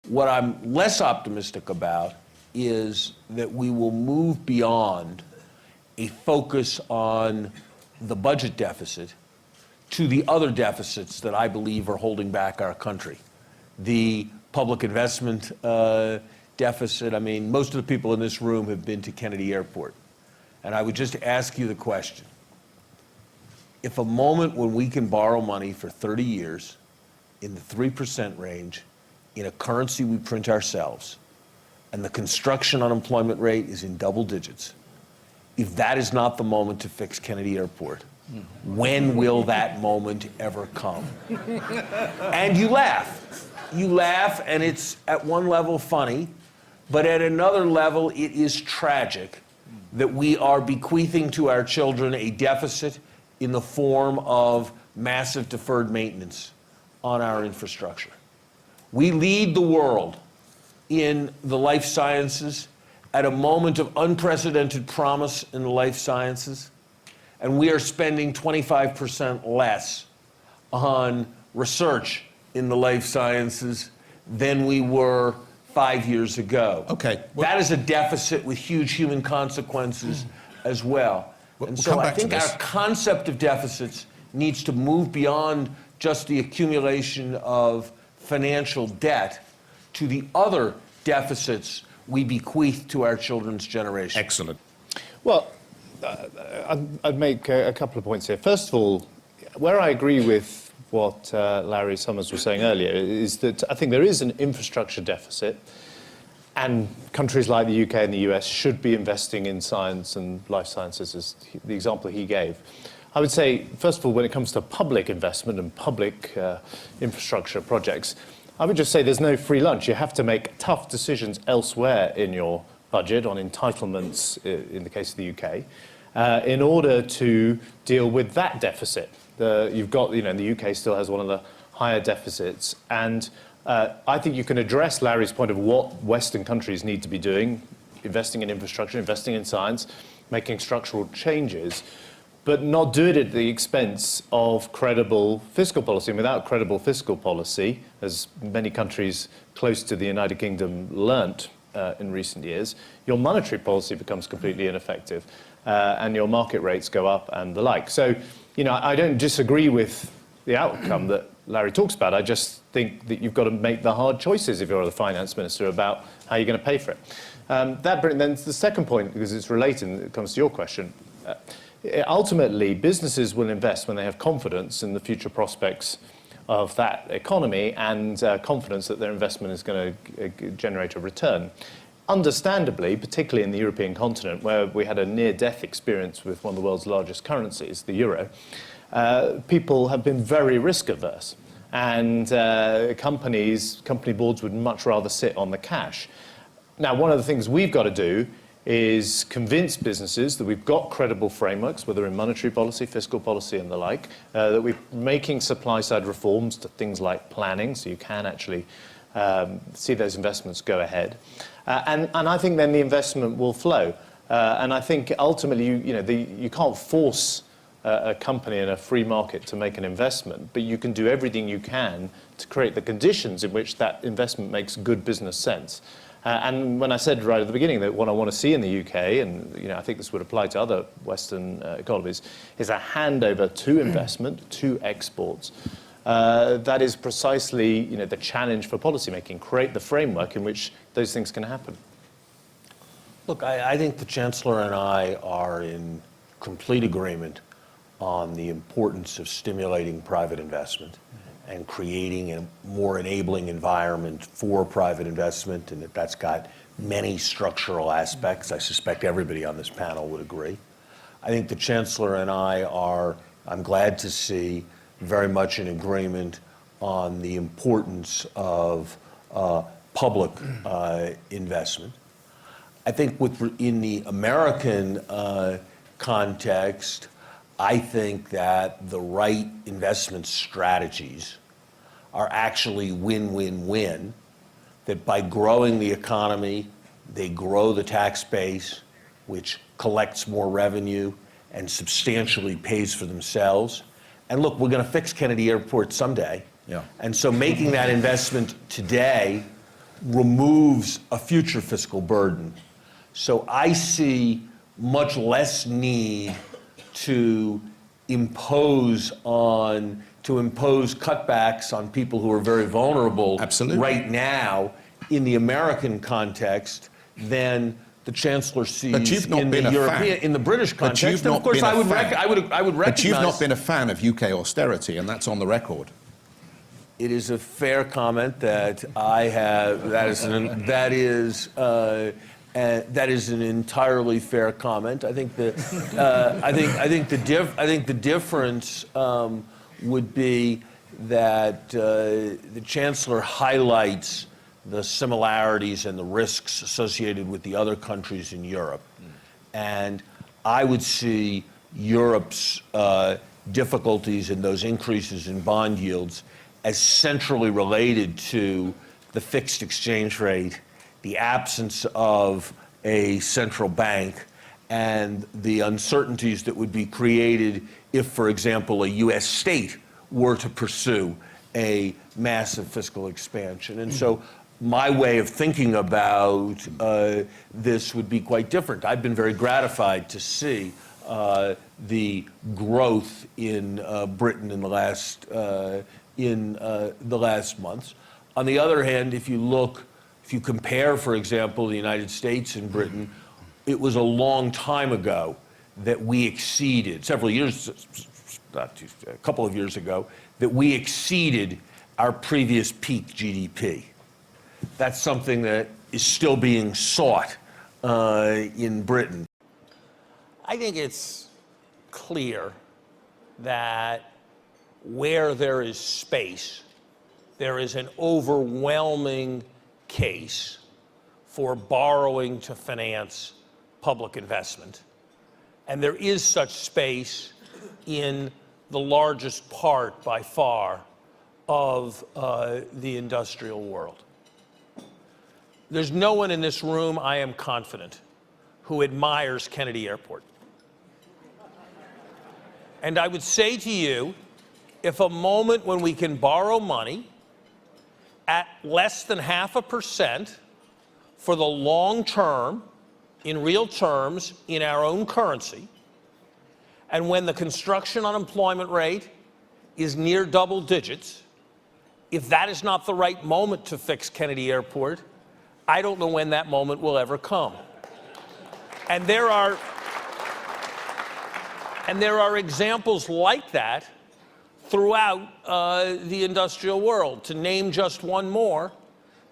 What I'm less optimistic about is that we will move beyond a focus on the budget deficit to the other deficits that I believe are holding back our country. The public investment deficit. I mean, most of the people in this room have been to Kennedy Airport. And I would just ask you the question. If a moment when we can borrow money for 30 years in the 3% range, in a currency we print ourselves, and the construction unemployment rate is in double digits, if that is not the moment to fix Kennedy Airport, when will that moment ever come? And you laugh. You laugh, and it's at one level funny, but at another level it is tragic that we are bequeathing to our children a deficit in the form of massive deferred maintenance on our infrastructure. We lead the world in the life sciences at a moment of unprecedented promise in the life sciences, and we are spending 25% less on research in the life sciences than we were 5 years ago. Okay. That is a deficit with huge human consequences as well. And so I think our concept of deficits needs to move beyond just the accumulation of financial debt to the other deficits we bequeath to our children's generation. Excellent. Well, I'd make a couple of points here. First of all, where I agree with what Larry Summers was saying earlier is that I think there is an infrastructure deficit, and countries like the UK and the US should be investing in science and life sciences, as the example he gave. I would say, first of all, when it comes to public investment and public infrastructure projects, I would just say there's no free lunch. You have to make tough decisions elsewhere in your budget on entitlements, in the case of the UK, in order to deal with that deficit. You've got, the UK still has one of the higher deficits, and I think you can address Larry's point of what Western countries need to be doing, investing in infrastructure, investing in science, making structural changes, but not do it at the expense of credible fiscal policy. And without credible fiscal policy, as many countries close to the United Kingdom learnt in recent years, your monetary policy becomes completely ineffective, and your market rates go up and the like. So, I don't disagree with the outcome that Larry talks about. I just think that you've got to make the hard choices if you're the finance minister about how you're going to pay for it. Then the second point, because it's related and it comes to your question, ultimately businesses will invest when they have confidence in the future prospects of that economy and confidence that their investment is going to generate a return. Understandably, particularly in the European continent, where we had a near-death experience with one of the world's largest currencies, the euro, people have been very risk-averse, and company boards would much rather sit on the cash. Now, one of the things we've got to do is convince businesses that we've got credible frameworks, whether in monetary policy, fiscal policy, and the like, that we're making supply-side reforms to things like planning, so you can actually see those investments go ahead. And I think then the investment will flow. And I think ultimately, you can't force a company in a free market to make an investment, but you can do everything you can to create the conditions in which that investment makes good business sense. And when I said right at the beginning that what I want to see in the UK, and I think this would apply to other Western economies, is a handover to investment, to exports. That is precisely the challenge for policymaking. Create the framework in which those things can happen. Look, I think the Chancellor and I are in complete agreement on the importance of stimulating private investment and creating a more enabling environment for private investment, and that's got many structural aspects. I suspect everybody on this panel would agree. I think the Chancellor and I are, I'm glad to see, very much in agreement on the importance of public investment. I think in the American context, I think that the right investment strategies are actually win-win-win, that by growing the economy, they grow the tax base, which collects more revenue and substantially pays for themselves. And look, we're going to fix Kennedy Airport someday. Yeah. And so making that investment today removes a future fiscal burden. So I see much less need to impose cutbacks on people who are very vulnerable Absolutely. right now in the American context than the Chancellor sees But you've not in been the a European, fan. in the British But context. you've And not of course, been a I would fan. recognize. But you've not been a fan of UK austerity, and that's on the record. It is a fair comment that I have. That is an entirely fair comment. I think the difference would be that the Chancellor highlights the similarities and the risks associated with the other countries in Europe, and I would see Europe's difficulties in those increases in bond yields as centrally related to the fixed exchange rate, the absence of a central bank, and the uncertainties that would be created if, for example, a U.S. state were to pursue a massive fiscal expansion. And so my way of thinking about this would be quite different. I've been very gratified to see the growth in Britain in the last months. On the other hand, if you compare, for example, the United States and Britain, it was a long time ago that we exceeded, a couple of years ago, that we exceeded our previous peak GDP. That's something that is still being sought in Britain. I think it's clear that where there is space, there is an overwhelming case for borrowing to finance public investment. And there is such space in the largest part, by far, of the industrial world. There's no one in this room, I am confident, who admires Kennedy Airport. And I would say to you, if a moment when we can borrow money at less than 0.5% for the long term, in real terms, in our own currency, and when the construction unemployment rate is near double digits, if that is not the right moment to fix Kennedy Airport, I don't know when that moment will ever come. And there are examples like that throughout the industrial world. To name just one more,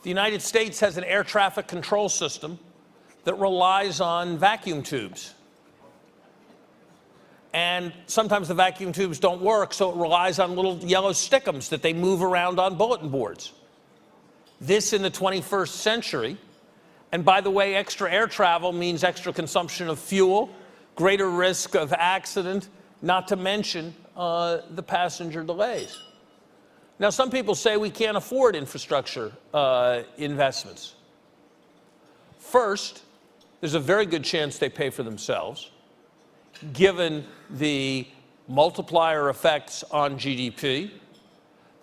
the United States has an air traffic control system that relies on vacuum tubes. And sometimes the vacuum tubes don't work, so it relies on little yellow stickums that they move around on bulletin boards. This in the 21st century, and by the way, extra air travel means extra consumption of fuel, greater risk of accident, not to mention the passenger delays. Now, some people say we can't afford infrastructure investments. First, there's a very good chance they pay for themselves, given the multiplier effects on GDP,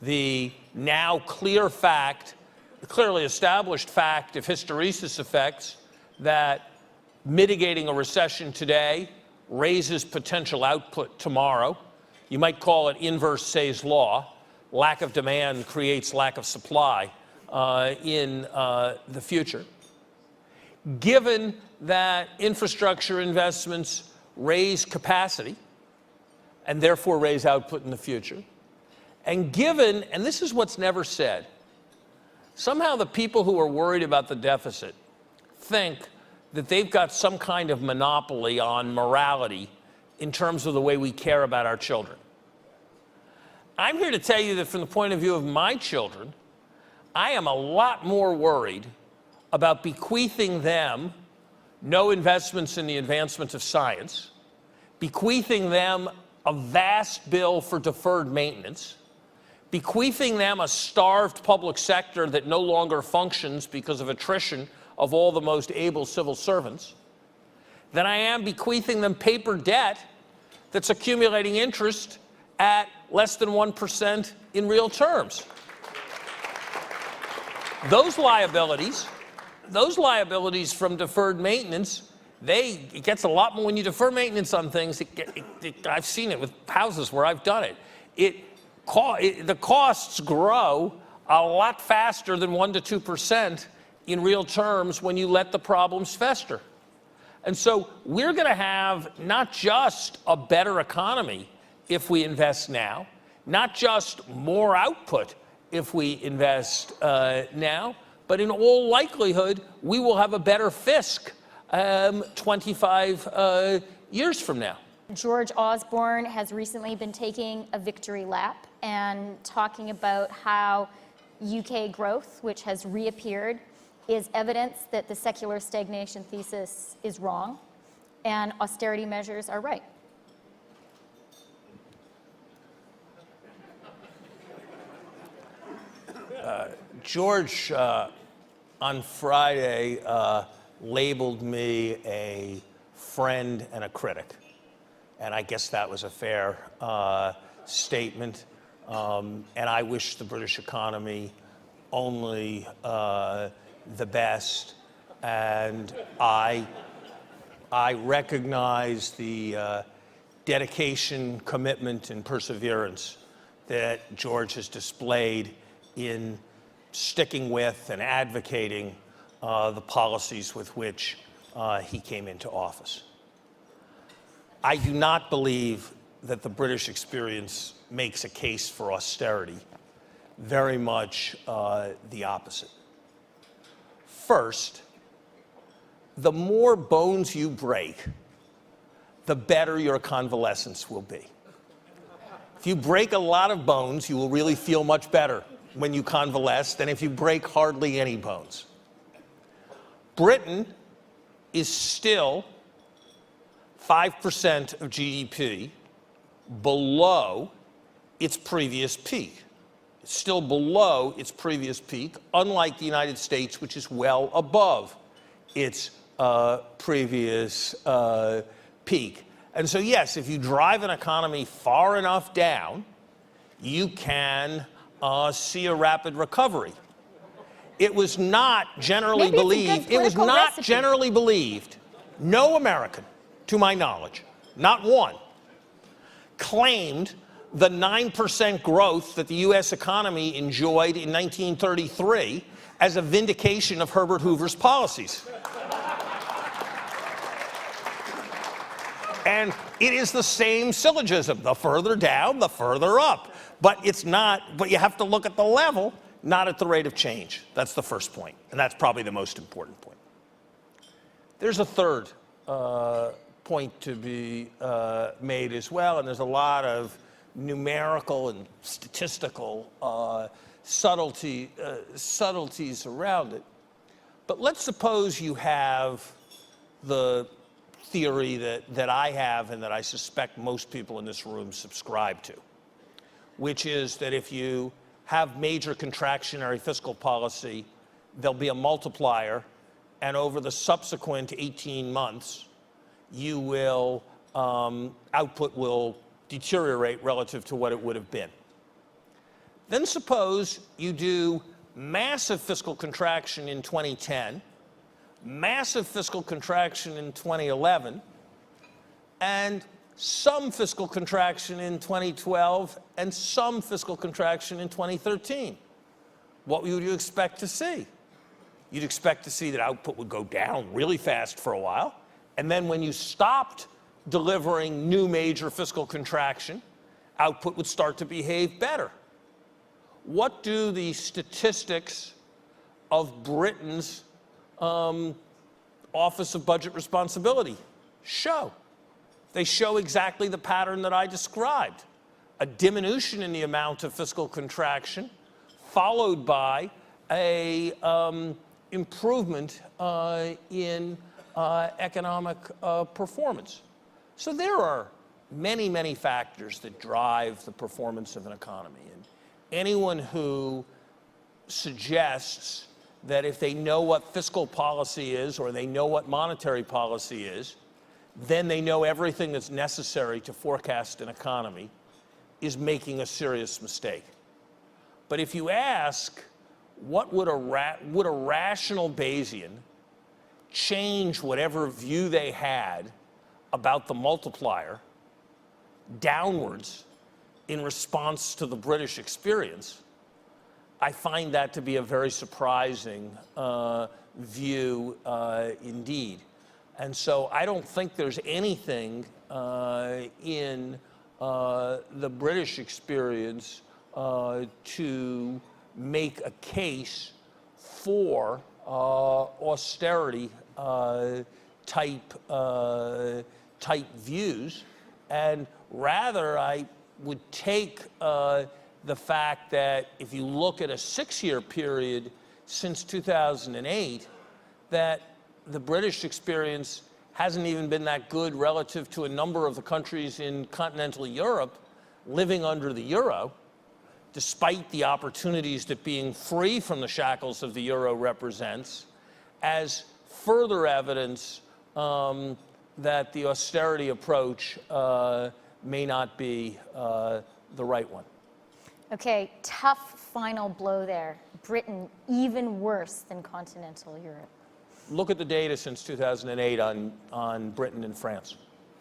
the now clearly established fact of hysteresis effects that mitigating a recession today raises potential output tomorrow. You might call it inverse Say's law. Lack of demand creates lack of supply in the future. Given that infrastructure investments raise capacity and therefore raise output in the future, and given, and this is what's never said, somehow the people who are worried about the deficit think that they've got some kind of monopoly on morality in terms of the way we care about our children. I'm here to tell you that from the point of view of my children, I am a lot more worried about bequeathing them no investments in the advancement of science, bequeathing them a vast bill for deferred maintenance, bequeathing them a starved public sector that no longer functions because of attrition of all the most able civil servants, than I am bequeathing them paper debt that's accumulating interest at less than 1% in real terms. those liabilities from deferred maintenance, it gets a lot more when you defer maintenance on things. I've seen it with houses where I've done it. The costs grow a lot faster than 1% to 2% in real terms when you let the problems fester. And so we're going to have not just a better economy if we invest now, not just more output if we invest now, but in all likelihood, we will have a better fisc 25 years from now. George Osborne has recently been taking a victory lap and talking about how UK growth, which has reappeared, is evidence that the secular stagnation thesis is wrong and austerity measures are right. George, on Friday, labeled me a friend and a critic. And I guess that was a fair statement. And I wish the British economy only the best. And I recognize the dedication, commitment, and perseverance that George has displayed in sticking with and advocating the policies with which he came into office. I do not believe that the British experience makes a case for austerity. Very much the opposite. First, the more bones you break, the better your convalescence will be. If you break a lot of bones, you will really feel much better when you convalesce than if you break hardly any bones. Britain is still 5% of GDP below its previous peak. It's still below its previous peak, unlike the United States, which is well above its previous peak. And so, yes, if you drive an economy far enough down, you can see a rapid recovery. It was not generally believed. It was not generally believed. No American, to my knowledge, not one, claimed the 9% growth that the U.S. economy enjoyed in 1933 as a vindication of Herbert Hoover's policies. And it is the same syllogism. The further down, the further up. But it's not, but you have to look at the level, not at the rate of change. That's the first point. And that's probably the most important point. There's a third point to be made as well, and there's a lot of numerical and statistical subtleties around it. But let's suppose you have the theory that I have and that I suspect most people in this room subscribe to, which is that if you have major contractionary fiscal policy, there'll be a multiplier, and over the subsequent 18 months, you will, output will deteriorate relative to what it would have been. Then suppose you do massive fiscal contraction in 2010, massive fiscal contraction in 2011, and some fiscal contraction in 2012, and some fiscal contraction in 2013. What would you expect to see? You'd expect to see that output would go down really fast for a while, and then when you stopped delivering new major fiscal contraction, output would start to behave better. What do the statistics of Britain's Office of Budget Responsibility show? They show exactly the pattern that I described. A diminution in the amount of fiscal contraction, followed by a improvement in economic performance. So there are many, many factors that drive the performance of an economy. And anyone who suggests that if they know what fiscal policy is or they know what monetary policy is, then they know everything that's necessary to forecast an economy is making a serious mistake. But if you ask what would would a rational Bayesian change whatever view they had about the multiplier downwards in response to the British experience? I find that to be a very surprising view indeed. And so I don't think there's anything in the British experience to make a case for austerity type views, and rather I would take the fact that if you look at a 6-year period since 2008, that the British experience hasn't even been that good relative to a number of the countries in continental Europe living under the euro, despite the opportunities that being free from the shackles of the euro represents, as further evidence that the austerity approach may not be the right one. Okay, tough final blow there. Britain, even worse than continental Europe. Look at the data since 2008 on Britain and France.